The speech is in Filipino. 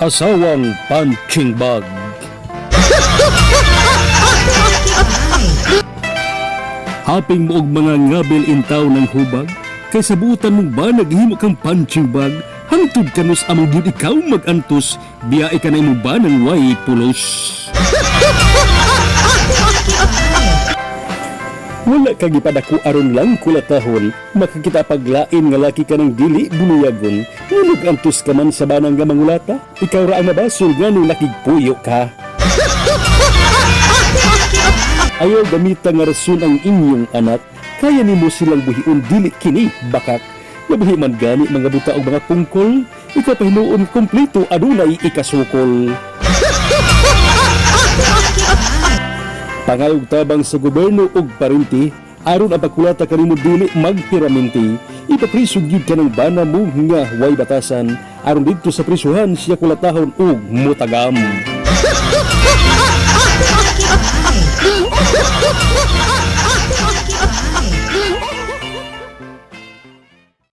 asawang punching bag. Haping mo og mga ngabil intaw ng hubag, kay sabutan mong ba naghimo kang punching bag, hangtod kanus amang yun ikaw magantos, biyae ka na mo ba ng way pulos. Wala kang ipadako aron lang kulatahon, makakita paglain nga laki ka ng dili buluyagon, nulog antos ka man sa banang nga mangulata, ikaw ra ang mabasol nga nung nakigpuyo ka. Ayaw gamita nga rason ang inyong anak, kaya nimo silang buhion dili kini bakak. Nabuhi man gani mga buta og mga pungkol, ikaw pahinuon kompleto adunay ikasukol. Pangayog tabang sa gobyerno og parinti, aron ang pagkulata kanimo dili magpiraminti, ipaprisog gyud ka ng bana mo nga way batasan, aron didto sa prisuhan siya kulatahon og mutagam.